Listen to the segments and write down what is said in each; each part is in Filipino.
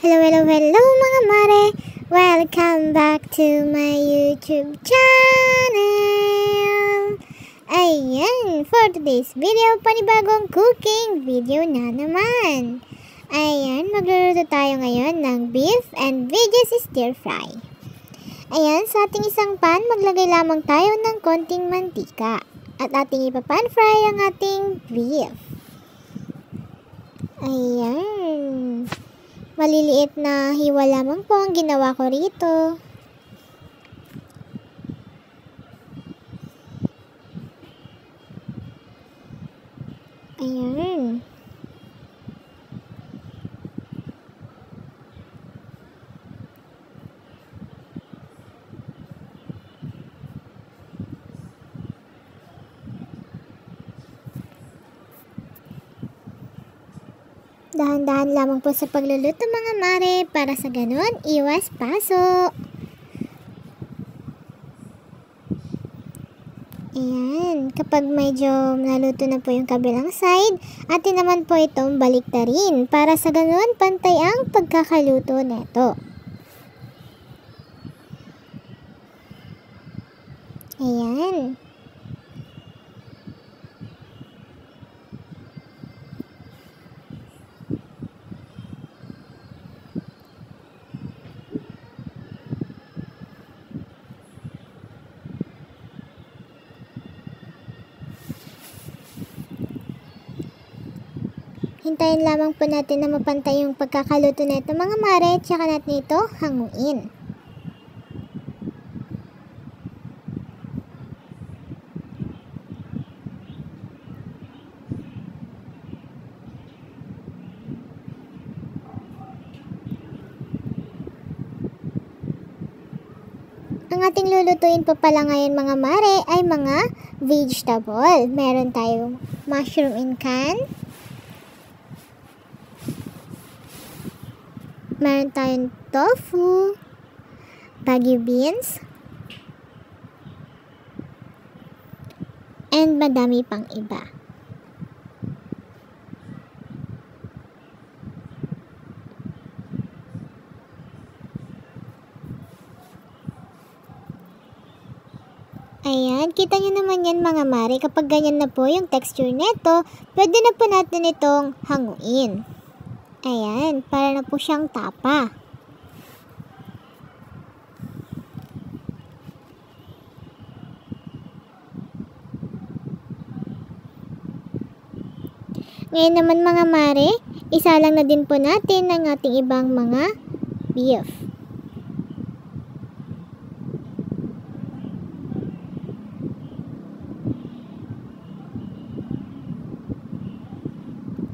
Hello, hello, hello mga mare! Welcome back to my YouTube channel! Ayan, for today's video, panibagong cooking video na naman. Ayan, magluluto tayo ngayon ng beef and veggies stir fry. Ayan, sa ating isang pan, maglagay lamang tayo ng konting mantika. At ating ipapan fry ang ating beef. Ayan. Maliliit na hiwa lamang po ang ginawa ko rito. Ayan. Dahan-dahan lamang po sa pagluluto mga mare para sa ganun iwas paso. Ayan, kapag medyo naluto na po yung kabilang side, atin naman po itong baliktarin para sa ganun pantay ang pagkakaluto neto. Ayan. Hintayin lamang po natin na mapantay yung pagkakaluto nito mga mare, tsaka natin ito hanguin. Ang ating lulutuin pa pala ngayon mga mare ay mga vegetable. Meron tayong mushroom in can. Meron tayong tofu, bagu beans, and madami pang iba. Ayan, kita nyo naman yan mga mare, kapag ganyan na po yung texture neto, pwede na po natin itong hanguin. Ayan, para na po siyang tapa. Ngayon naman mga mare, isalang na din po natin ang ating ibang mga beef.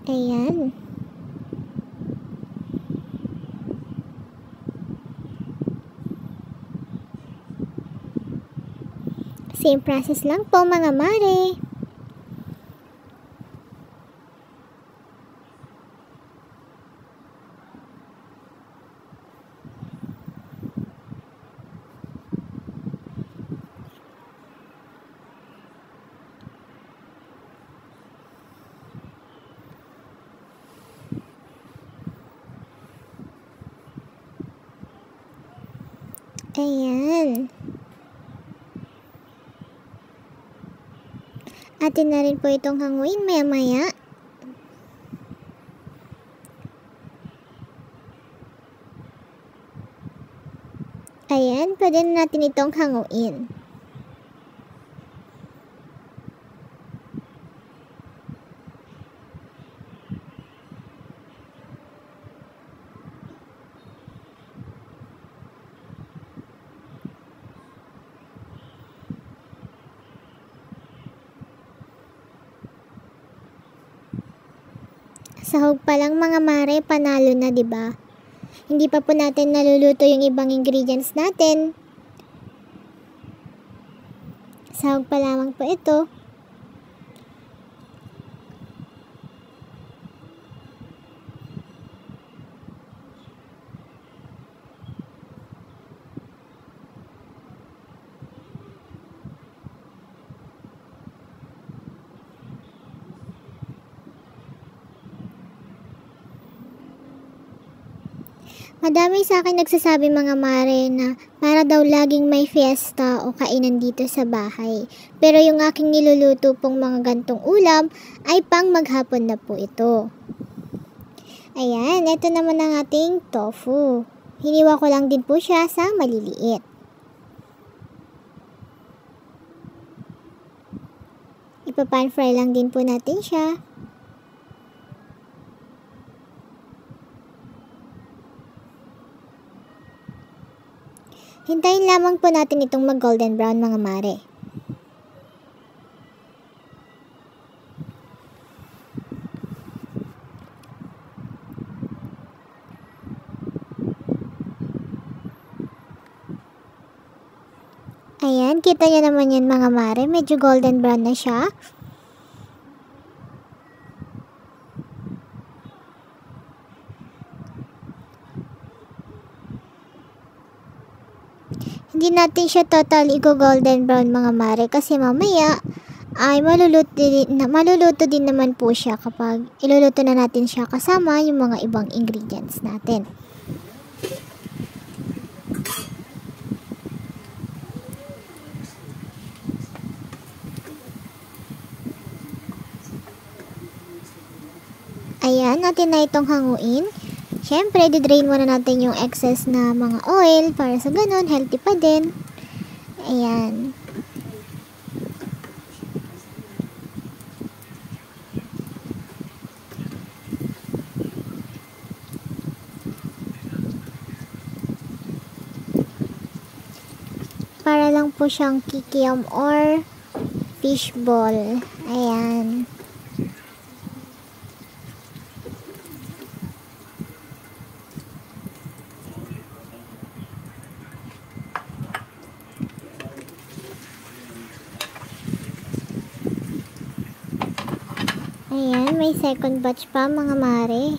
Ayan. Same process lang po mga mare. Ayan. Atin na rin po itong hanguin maya-maya. Ayan, pwede na natin itong hanguin. Sahog pa lang mga mare, panalo na 'di ba? Hindi pa po natin naluluto yung ibang ingredients natin. Sahog pa lamang po ito. Madami sa akin nagsasabi mga mare na para daw laging may fiesta o kainan dito sa bahay. Pero yung aking niluluto pong mga gantong ulam ay pang maghapon na po ito. Ayan, ito naman ang ating tofu. Hiniwa ko lang din po siya sa maliliit. Ipa-pan fry lang din po natin siya. Hintayin lamang po natin itong mag-golden brown mga mare. Ayan, kita nyo naman yan mga mare. Medyo golden brown na siya. Hindi natin siya totally golden brown mga mare kasi mamaya ay maluluto din naman po siya kapag iluluto na natin siya kasama yung mga ibang ingredients natin. Ayan, natin na itong hanguin. Siyempre, didrain muna natin yung excess na mga oil para sa ganun, healthy pa din. Ayan. Para lang po siyang kikiam or fishball. Ayan. Ayan, may second batch pa mga mare.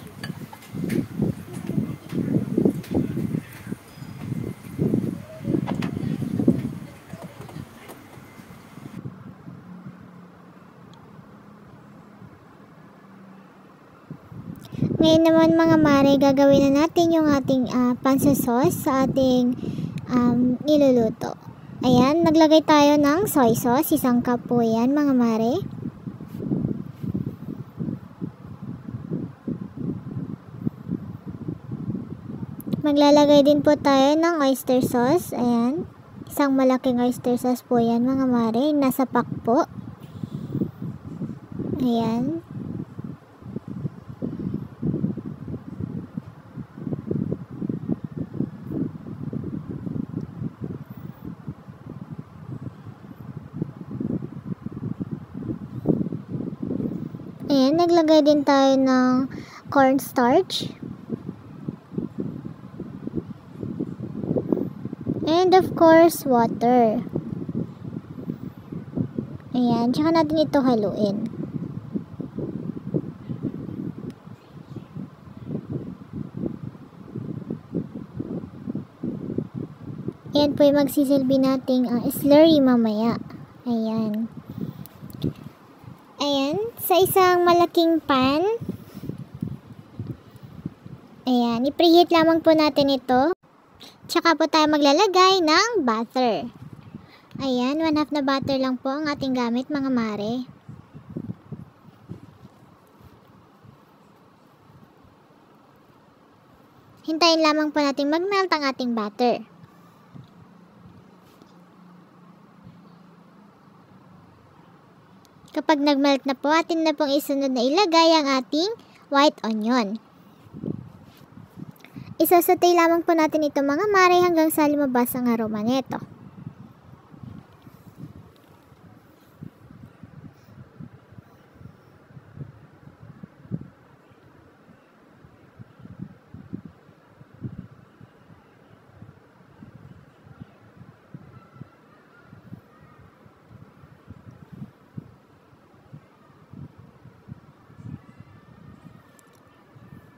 Ngayon naman mga mare, gagawin na natin yung ating pansa sauce sa ating niluluto. Ayan, naglagay tayo ng soy sauce. 1 cup po yan mga mare. Maglalagay din po tayo ng oyster sauce. Ayan. 1 malaking oyster sauce po yan mga mare. Nasa pack po. Ayan. Ayan, naglagay din tayo ng cornstarch. And of course, water. Ayan, tsaka natin ito haluin. Ayan po yung magsisilbi nating slurry mamaya. Ayan. Ayan, sa isang malaking pan. Ayan, i-preheat lamang po natin ito. Tsaka po tayo maglalagay ng butter. Ayan, 1/2 na butter lang po ang ating gamit mga mare. Hintayin lamang po natin mag-melt ang ating butter. Kapag nag-melt na po, atin na pong isunod na ilagay ang ating white onion. Isasatay lamang po natin ito mga mare hanggang sa lumabas ang aroma nito.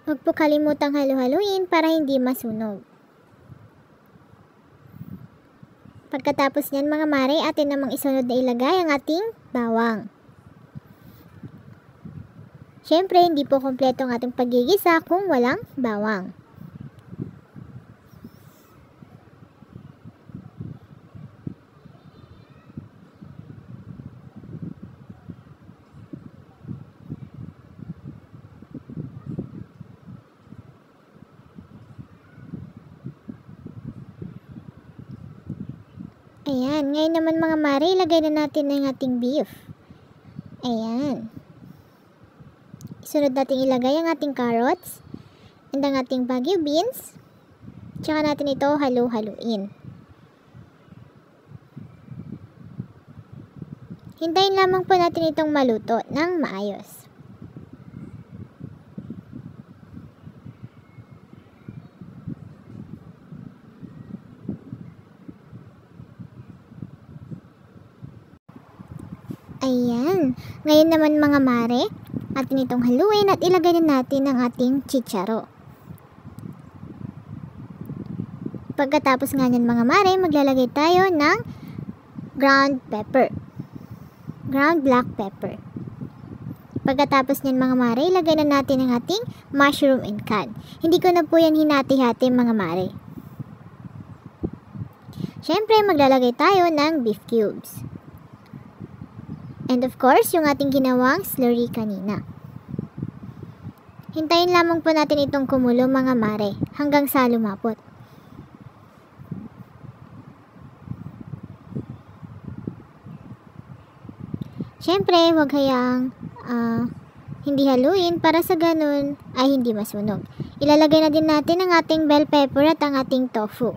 Huwag po kalimutang halu-haluin para hindi masunog. Pagkatapos niyan mga mare, atin namang isunod na ilagay ang ating bawang. Siyempre, hindi po kompleto ang ating paggigisa kung walang bawang. Ayan, ngayon naman mga mare, ilagay na natin ang ating beef. Ayan. Sunod natin ilagay ang ating carrots and ang ating Baguio beans. Tsaka natin ito halu-haluin. Hintayin lamang po natin itong maluto ng maayos. Ayan. Ngayon naman mga mare, atin itong haluin at ilagay na natin ang ating chicharo. Pagkatapos nga nyan mga mare, maglalagay tayo ng ground pepper. Ground black pepper. Pagkatapos nyan mga mare, ilagay na natin ang ating mushroom and cod. Hindi ko na po yan hinati-hati mga mare. Siyempre, maglalagay tayo ng beef cubes. And of course, yung ating ginawang slurry kanina. Hintayin lamang po natin itong kumulo mga mare hanggang sa lumapot. Siyempre, huwag hayaang hindi haluin para sa ganun ay hindi masunog. Ilalagay na din natin ang ating bell pepper at ang ating tofu.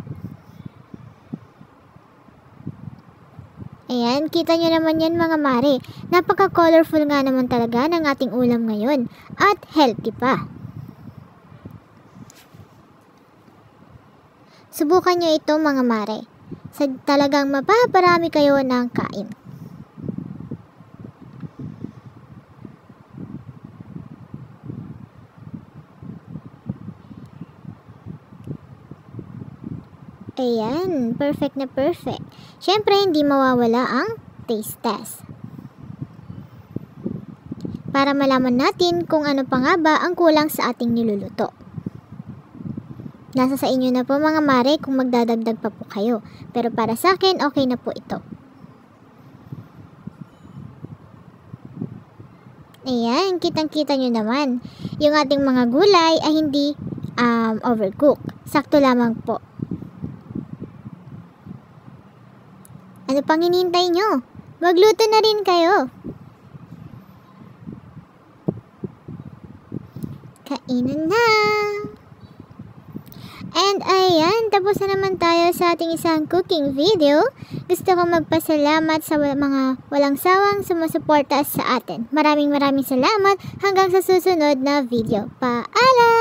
Ayan, kita nyo naman yan mga mare. Napaka-colorful nga naman talaga ng ating ulam ngayon. At healthy pa. Subukan nyo ito mga mare. Talagang mapaparami kayo ng kain. Ayan, perfect na perfect. Siyempre, hindi mawawala ang taste test. Para malaman natin kung ano pa nga ba ang kulang sa ating niluluto. Nasa sa inyo na po mga mare kung magdadagdag pa po kayo. Pero para sa akin, okay na po ito. Ayan, kitang-kita nyo naman. Yung ating mga gulay ay hindi overcook. Sakto lamang po. Ano pang hinihintay nyo? Magluto na rin kayo. Kainan na! And ayan, tapos na naman tayo sa ating isang cooking video. Gusto ko magpasalamat sa mga walang sawang sumusuporta sa atin. Maraming salamat hanggang sa susunod na video. Paalam!